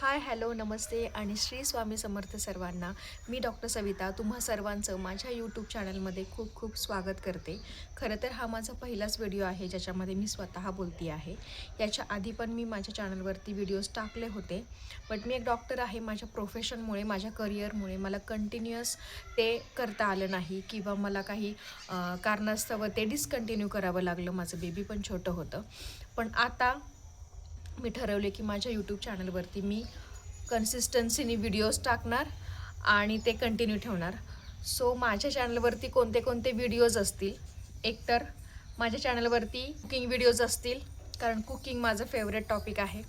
Hi hello नमस्ते आणि श्री स्वामी समर्थ सर्वांना. मी doctor Savita तुम्हा सर्वांचं माझ्या यूट्यूब चॅनलमध्ये खूप खूप स्वागत करते. खरं तर हा माझा पहिलाच व्हिडिओ आहे ज्याच्यामध्ये मी स्वतः बोलती आहे. याच्या आधी पण मी माझ्या चॅनलवरती व्हिडिओज टाकले होते, बट मी एक डॉक्टर आहे. माझ्या प्रोफेशनमुळे, माझ्या करिअरमुळे मला कंटिन्युअस ते करता आलं नाही किंवा मला काही कारणास्तव ते डिस्कंटिन्यू करावं लागलं. माझं बेबी पण छोटं होतं. पण आता मी ठरवले की माझ्या यूट्यूब चॅनलवरती मी कन्सिस्टन्सीने व्हिडिओज टाकणार आणि ते कंटिन्यू ठेवणार. सो माझ्या चॅनलवरती कोणते कोणते व्हिडिओज असतील, एकतर माझ्या चॅनलवरती कुकिंग व्हिडिओज असतील, कारण कुकिंग माझं फेवरेट टॉपिक आहे.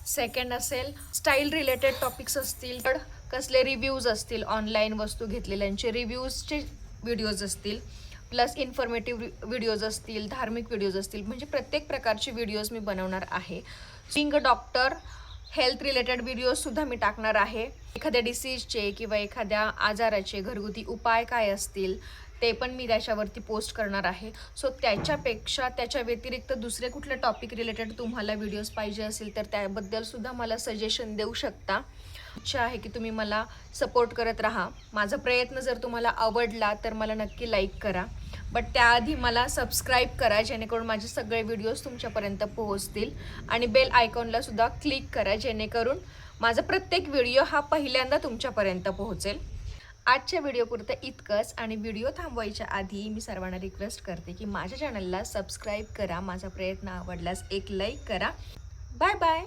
सेकंड असेल स्टाईल रिलेटेड टॉपिक्स असतील, तर कसले रिव्ह्यूज असतील, ऑनलाईन वस्तू घेतलेल्यांचे रिव्ह्यूजचे व्हिडिओज असतील, प्लस इन्फॉर्मेटिव्ह व्हिडिओज असतील, धार्मिक व्हिडिओज असतील, म्हणजे प्रत्येक प्रकारचे व्हिडिओज मी बनवणार आहे. बिंग डॉक्टर हेल्थ रिलेटेड व्हिडिओजसुद्धा मी टाकणार आहे. एखाद्या डिसीजचे किंवा एखाद्या आजाराचे घरगुती उपाय काय असतील ते पण मी त्याच्यावरती पोस्ट करणार आहे. सो त्याच्या व्यतिरिक्त दुसरे कुठले टॉपिक रिलेटेड तुम्हाला व्हिडिओज पाहिजे असेल तर त्याबद्दलसुद्धा मला सजेशन देऊ शकता. इच्छा आहे की तुम्ही मला सपोर्ट करत राहा. माझा प्रयत्न जर तुम्हाला आवडला तर मला नक्की लाईक करा, बट त्याआधी मला सबस्क्राईब करा जेणेकरून माझे सगळे व्हिडिओज तुमच्यापर्यंत पोहोचतील, आणि बेल आयकॉनला सुद्धा क्लिक करा जेणेकरून माझा प्रत्येक व्हिडिओ हा पहिल्यांदा तुमच्यापर्यंत पोहोचेल. आजच्या व्हिडिओपुरतं इतकंच, आणि व्हिडिओ थांबवायच्या आधी मी सर्वांना रिक्वेस्ट करते की माझ्या चॅनलला सबस्क्राईब करा. माझा प्रयत्न आवडल्यास एक लाईक करा. Bye bye.